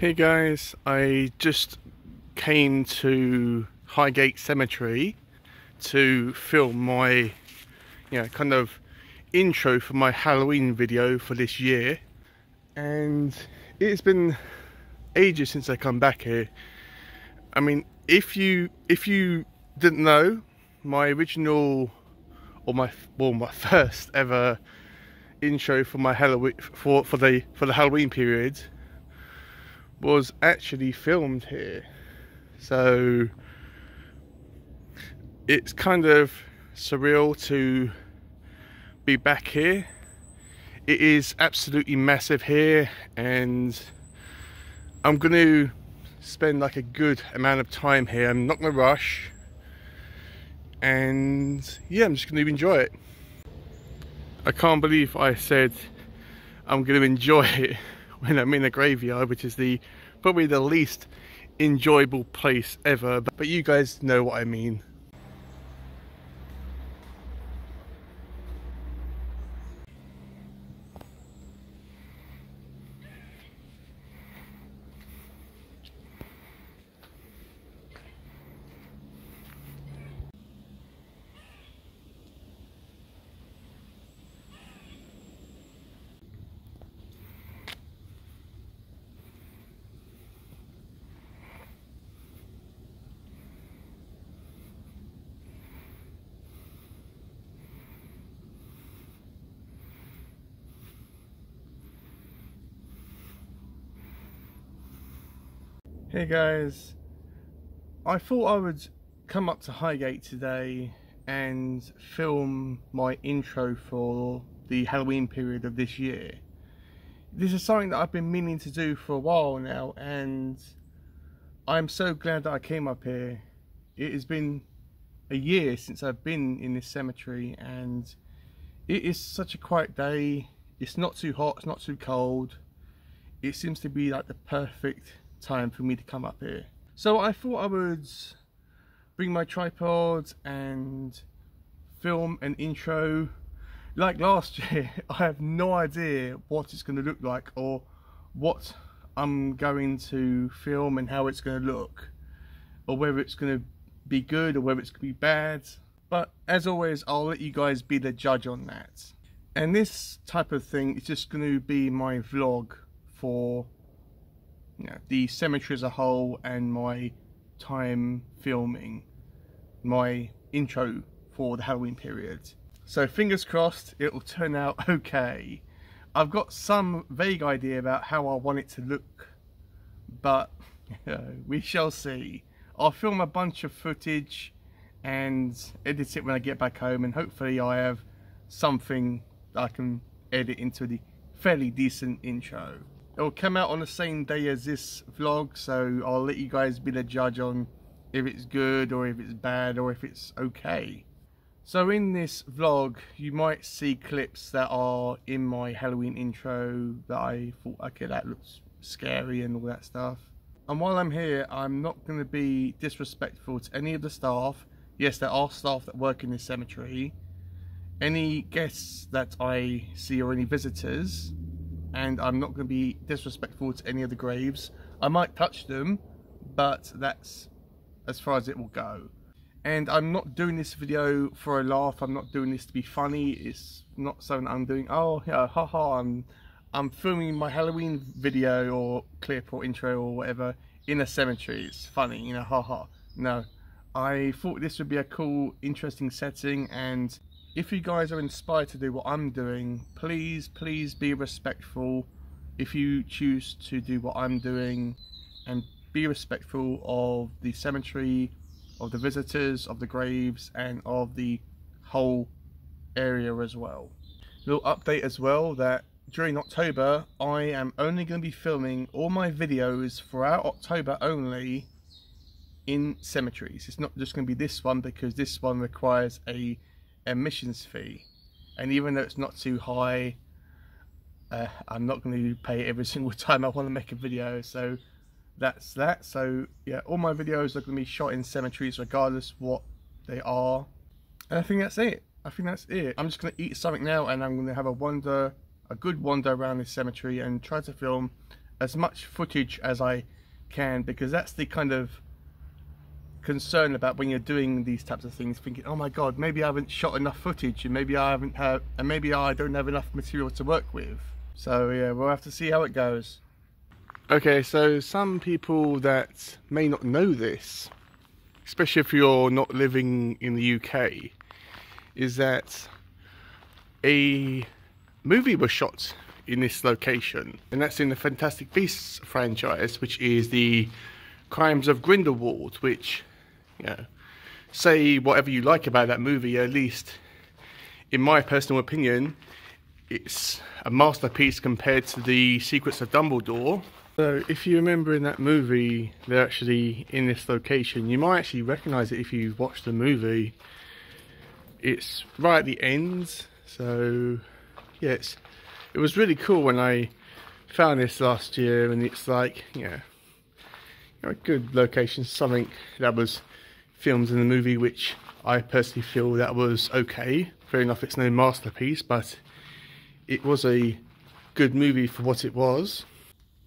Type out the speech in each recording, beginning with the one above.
Hey guys, I just came to Highgate Cemetery to film my, kind of intro for my Halloween video for this year. And it's been ages since I come back here. I mean, if you didn't know, my original my first ever intro for my Halloween for the Halloween period was actually filmed here, so it's kind of surreal to be back here. It is absolutely massive here, and I'm going to spend like a good amount of time here. I'm not going to rush, and yeah, I'm just going to enjoy it. I can't believe I said I'm going to enjoy it when I'm in a graveyard, which is probably the least enjoyable place ever, but you guys know what I mean. Hey guys, I thought I would come up to Highgate today and film my intro for the Halloween period of this year. This is something that I've been meaning to do for a while now, and I'm so glad that I came up here. It has been a year since I've been in this cemetery, and it is such a quiet day. It's not too hot, it's not too cold. It seems to be like the perfect time for me to come up here. So I thought I would bring my tripod and film an intro. Like last year, I have no idea what it's going to look like or what I'm going to film and how it's going to look, or whether it's going to be good or whether it's going to be bad. But as always, I'll let you guys be the judge on that. And this type of thing is just going to be my vlog for the cemetery as a whole, and my time filming my intro for the Halloween period. So fingers crossed it'll turn out okay. I've got some vague idea about how I want it to look, but we shall see. I'll film a bunch of footage and edit it when I get back home, and hopefully I have something that I can edit into the fairly decent intro. It'll come out on the same day as this vlog, so I'll let you guys be the judge on if it's good or if it's bad or if it's okay. So in this vlog you might see clips that are in my Halloween intro that I thought, okay, that looks scary and all that stuff. And while I'm here, I'm not going to be disrespectful to any of the staff. Yes, there are staff that work in this cemetery. Any guests that I see or any visitors. And I'm not going to be disrespectful to any of the graves. I might touch them, but that's as far as it will go. And I'm not doing this video for a laugh. I'm not doing this to be funny. It's not something I'm doing, oh yeah, haha, I'm filming my Halloween video or clip or intro or whatever in a cemetery. It's funny, haha. No, I thought this would be a cool, interesting setting, and if you guys are inspired to do what I'm doing, please be respectful if you choose to do what I'm doing, and be respectful of the cemetery, of the visitors, of the graves, and of the whole area as well. Little update as well, that during October I am only going to be filming all my videos throughout October only in cemeteries. It's not just going to be this one, because this one requires a admissions fee, and even though it's not too high, I'm not going to pay it every single time I want to make a video, so that's that. So yeah, all my videos are going to be shot in cemeteries regardless what they are, and I think that's it. I'm just going to eat something now, and I'm going to have a good wander around this cemetery and try to film as much footage as I can, because that's the kind of concern about when you're doing these types of things, thinking, oh my god, maybe I haven't shot enough footage, and maybe I don't have enough material to work with. So yeah, we'll have to see how it goes. Okay, so some people that may not know this, especially if you're not living in the UK, is that a movie was shot in this location, and that's in the Fantastic Beasts franchise, which is the Crimes of Grindelwald, which, you know, say whatever you like about that movie, at least in my personal opinion, it's a masterpiece compared to the Secrets of Dumbledore. So if you remember in that movie, they're actually in this location. You might actually recognise it if you watch the movie. It's right at the end. So yeah, it was really cool when I found this last year, and it's like, yeah, a good location, something that was filmed in the movie, which I personally feel that was okay. Fair enough, it's no masterpiece, but it was a good movie for what it was.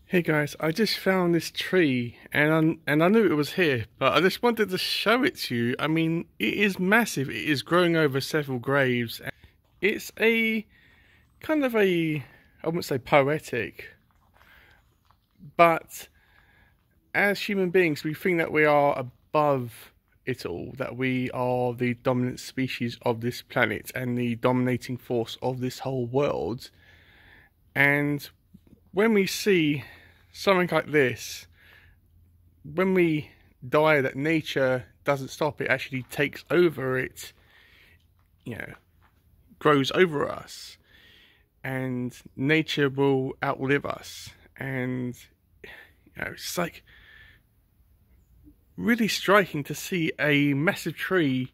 Hey guys, I just found this tree, and I knew it was here, but I just wanted to show it to you. I mean, it is massive. It is growing over several graves. It's a kind of I wouldn't say poetic, but as human beings, we think that we are above it all, that we are the dominant species of this planet and the dominating force of this whole world. And when we see something like this, when we die, that nature doesn't stop, it actually takes over, it, you know, grows over us, and nature will outlive us. And you know, it's like really striking to see a massive tree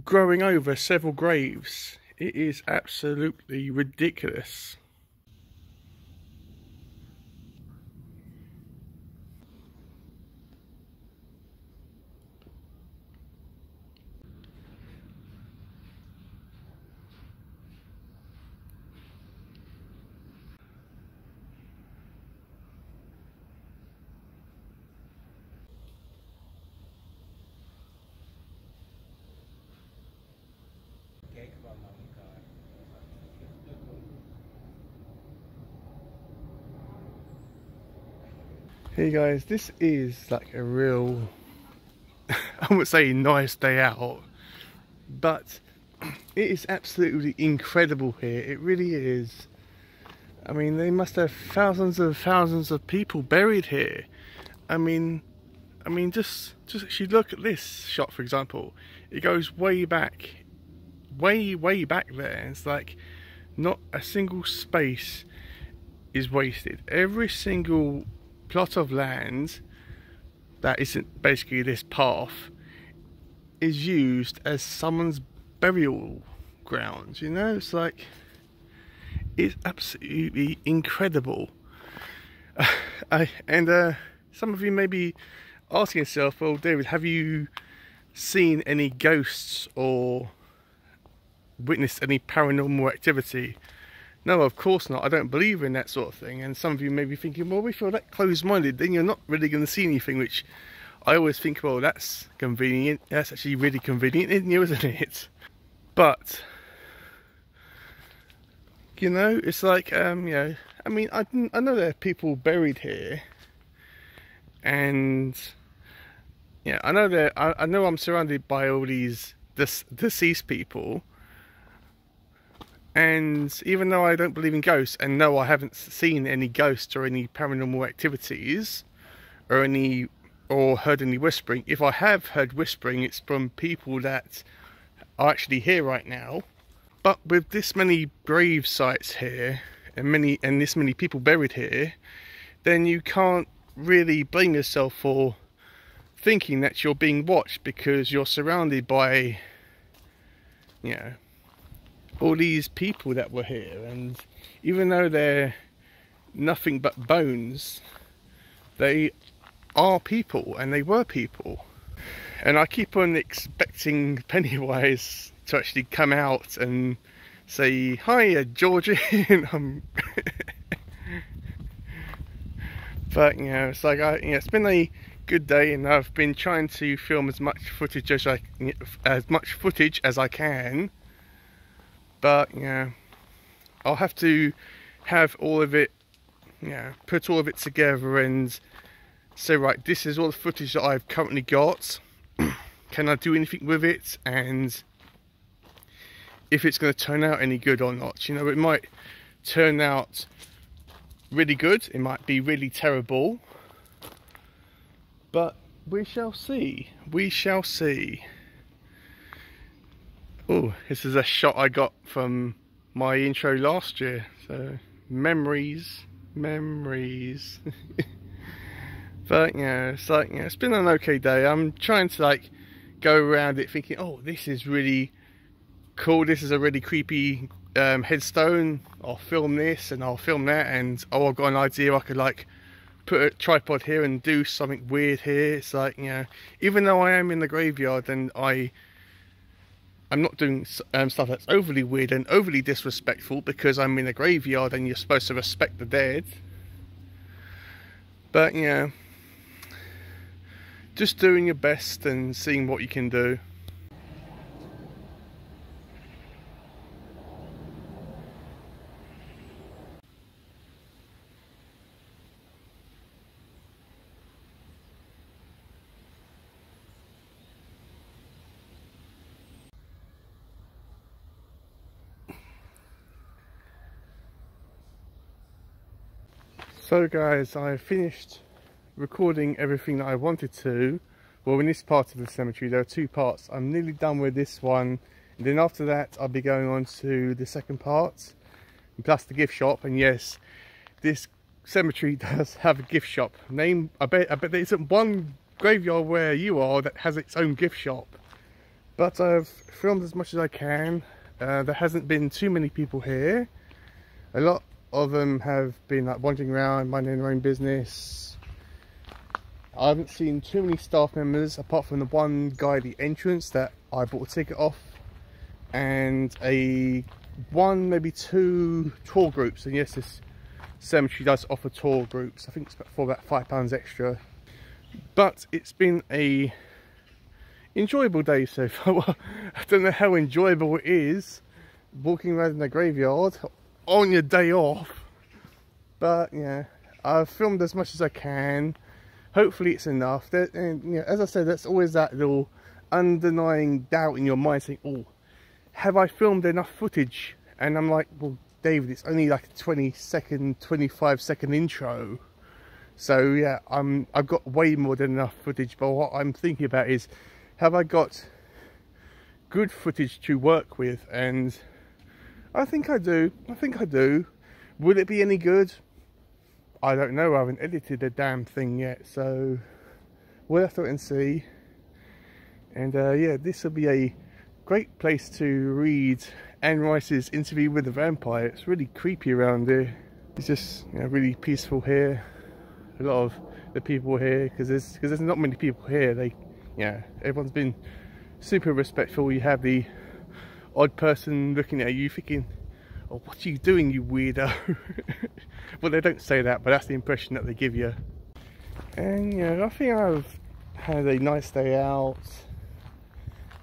growing over several graves. It is absolutely ridiculous. Hey guys, this is like a real, I wouldn't say nice day out, but it is absolutely incredible here. It really is. I mean, they must have thousands of people buried here. I mean, just actually look at this shot, for example. It goes way back, way back there. It's like not a single space is wasted. Every single plot of land that isn't basically this path is used as someone's burial ground. You know, it's like, it's absolutely incredible. Some of you may be asking yourself, well, David, have you seen any ghosts or witnessed any paranormal activity? No, of course not. I don't believe in that sort of thing. And some of you may be thinking, well, if you're that closed-minded, then you're not really going to see anything, which I always think, well, that's convenient. That's actually really convenient, isn't it? But, you know, it's like, you know, I mean, I know there are people buried here, and yeah, I know I'm surrounded by all these deceased people. And even though I don't believe in ghosts, and no, I haven't seen any ghosts or any paranormal activities or heard any whispering. If I have heard whispering, it's from people that are actually here right now. But with this many grave sites here and this many people buried here, then you can't really blame yourself for thinking that you're being watched, because you're surrounded by, you know, all these people that were here. And even though they're nothing but bones, they are people, and they were people. And I keep on expecting Pennywise to actually come out and say, "Hiya, Georgie." But you know, it's like it's been a good day, and I've been trying to film as much footage as I can. But you know, I'll have to have all of it, put all of it together and say, right, this is all the footage that I've currently got. Can I do anything with it? And if it's going to turn out any good or not. You know, it might turn out really good, it might be really terrible, but we shall see. We shall see. Oh, this is a shot I got from my intro last year, so memories. But yeah, it's like, it's been an okay day. I'm trying to like go around it thinking, oh, this is really cool, this is a really creepy headstone, I'll film this and I'll film that, and oh, I've got an idea, I could like put a tripod here and do something weird here. It's like, even though I am in the graveyard and I'm not doing stuff that's overly weird and overly disrespectful, because I'm in a graveyard and you're supposed to respect the dead. But just doing your best and seeing what you can do. So guys, I finished recording everything that I wanted to. Well, in this part of the cemetery there are two parts. I'm nearly done with this one, and then after that I'll be going on to the second part, plus the gift shop. And yes, this cemetery does have a gift shop. I bet there isn't one graveyard where you are that has its own gift shop. But I've filmed as much as I can. There hasn't been too many people here. A lot of them have been like wandering around, minding their own business. I haven't seen too many staff members, apart from the one guy at the entrance that I bought a ticket off, and one, maybe two tour groups. And yes, this cemetery does offer tour groups. I think it's for about £5 extra. But it's been a enjoyable day so far. Well, I don't know how enjoyable it is walking around in the graveyard on your day off, but I've filmed as much as I can. Hopefully it's enough. And as I said, that's always that little underlying doubt in your mind saying, oh, have I filmed enough footage? And I'm like, well, David, it's only like a 25-second intro. So yeah, I've got way more than enough footage. But what I'm thinking about is, have I got good footage to work with? And I think I do. Will it be any good? I don't know. I haven't edited a damn thing yet, so we'll have to wait and see. And yeah, this will be a great place to read Anne Rice's interview with the vampire. It's really creepy around here. It's just really peaceful here. A lot of the people here, because there's not many people here. Everyone's been super respectful. You have the odd person looking at you thinking, oh, what are you doing, you weirdo? Well, they don't say that, but that's the impression that they give you. And I think I've had a nice day out,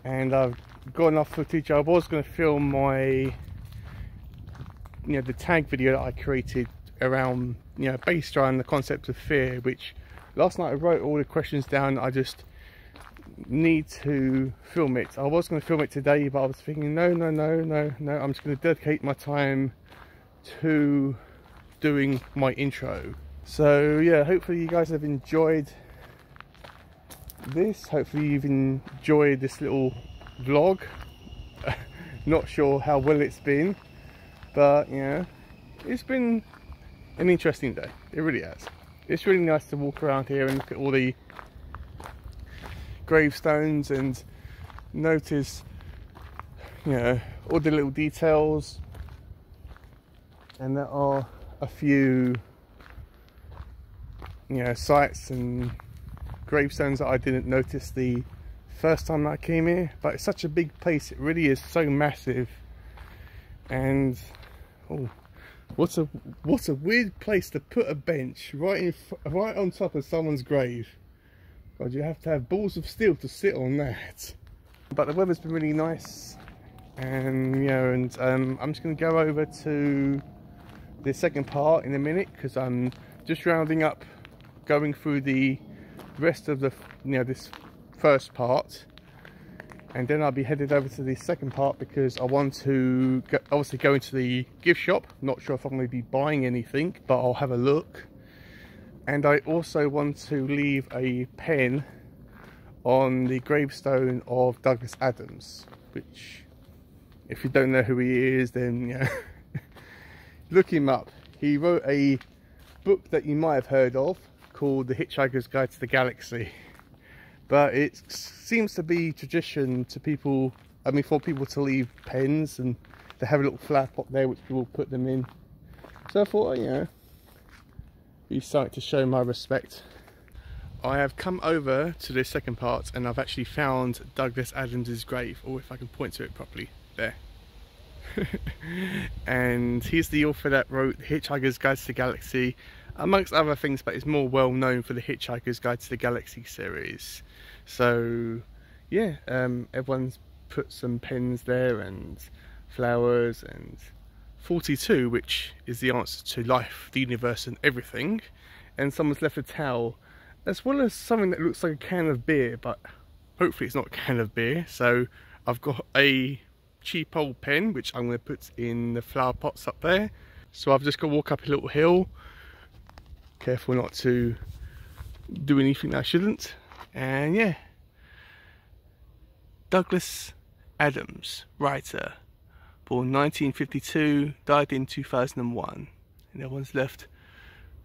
and I've got enough footage. I was going to film my the tag video that I created around based around the concept of fear, which last night I wrote all the questions down. I just need to film it. I was going to film it today, but I was thinking no, I'm just going to dedicate my time to doing my intro. So yeah, hopefully you guys have enjoyed this. Hopefully you've enjoyed this little vlog. Not sure how well it's been, but it's been an interesting day. It really has. It's really nice to walk around here and look at all the gravestones and notice all the little details. And there are a few sites and gravestones that I didn't notice the first time that I came here. But it's such a big place, it really is so massive. And What a weird place to put a bench right on top of someone's grave. God, you have to have balls of steel to sit on that. But the weather's been really nice, and you know, I'm just going to go over to the second part in a minute, because I'm just rounding up, going through the rest of the, you know, this first part, and then I'll be headed over to the second part because I want to obviously go into the gift shop. Not sure if I'm going to be buying anything, but I'll have a look. And I also want to leave a pen on the gravestone of Douglas Adams, which, if you don't know who he is, then you know, look him up. He wrote a book that you might have heard of called The Hitchhiker's Guide to the Galaxy. But it seems to be tradition to people, I mean, for people to leave pens, and they have a little flower pot there which people put them in. So I thought, you know, be something to show my respect. I have come over to the second part, and I've actually found Douglas Adams's grave, or if I can point to it properly, there. And he's the author that wrote The Hitchhiker's Guide to the Galaxy, amongst other things, but is more well known for the Hitchhiker's Guide to the Galaxy series. So yeah, everyone's put some pens there and flowers and 42, which is the answer to life, the universe and everything, and someone's left a towel, as well as something that looks like a can of beer, but hopefully it's not a can of beer. So I've got a cheap old pen which I'm going to put in the flower pots up there. So I've just got to walk up a little hill, careful not to do anything that I shouldn't. And yeah, Douglas Adams, writer, born 1952, died in 2001. And everyone's left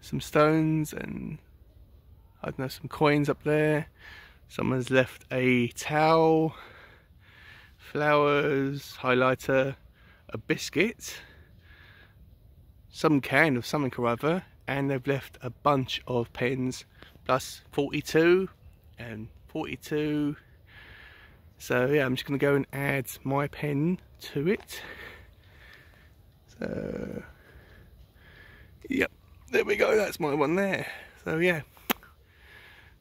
some stones and, I don't know, some coins up there. Someone's left a towel, flowers, highlighter, a biscuit, some can of something or other, and they've left a bunch of pens, plus 42 and 42. So yeah, I'm just going to go and add my pen to it. So yep, there we go, that's my one there. So yeah,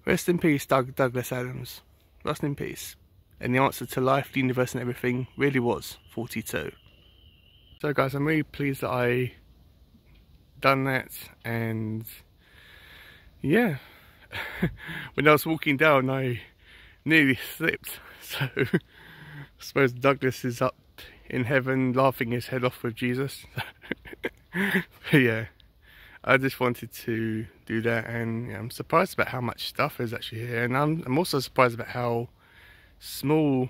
rest in peace, Douglas Adams. Rest in peace. And the answer to life, the universe and everything really was 42. So guys, I'm really pleased that I done that. And yeah, when I was walking down I nearly slipped. So I suppose Douglas is up in heaven laughing his head off with Jesus. But yeah, I just wanted to do that, and I'm surprised about how much stuff is actually here, and I'm also surprised about how small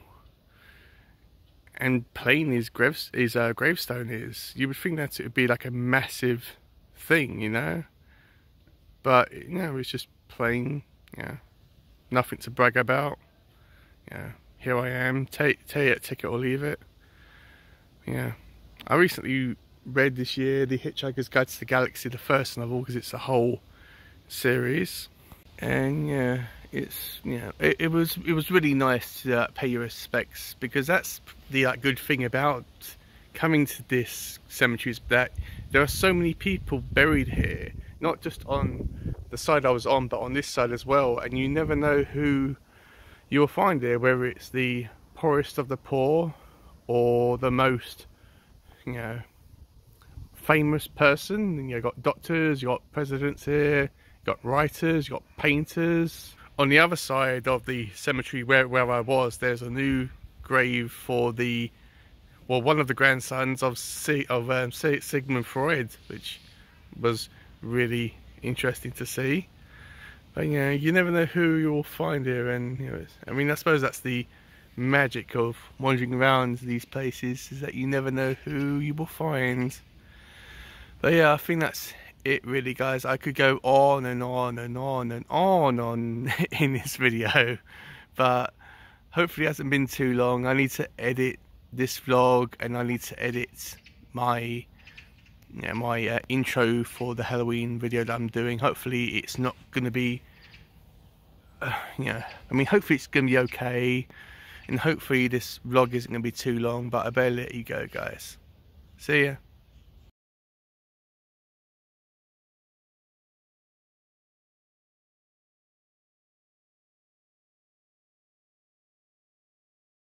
and plain his gravestone is. You would think that it would be like a massive thing, you know, but you know, it's just plain. Yeah, nothing to brag about. Yeah, here I am, take it or leave it. Yeah, I recently read this year The Hitchhiker's Guide to the Galaxy, the first novel, because it's a whole series. And yeah, it's, you know, it was really nice to pay your respects, because that's the good thing about coming to this cemetery, is that there are so many people buried here, not just on the side I was on, but on this side as well, and you never know who you'll find there, whether it's the poorest of the poor or the most, you know, famous person. And you've got doctors, you've got presidents here, you've got writers, you've got painters. On the other side of the cemetery where I was, there's a new grave for the, well, one of the grandsons of Sigmund Freud, which was really interesting to see. But you know, you never know who you'll find here, and you know, I mean, I suppose that's the magic of wandering around these places, is that you never know who you will find. But yeah, I think that's it really, guys. I could go on and on and on and on in this video, but hopefully it hasn't been too long. I need to edit this vlog, and I need to edit my intro for the Halloween video that I'm doing. Hopefully it's not going to be I mean, hopefully it's going to be okay, and hopefully this vlog isn't going to be too long, but I better let you go, guys. See ya.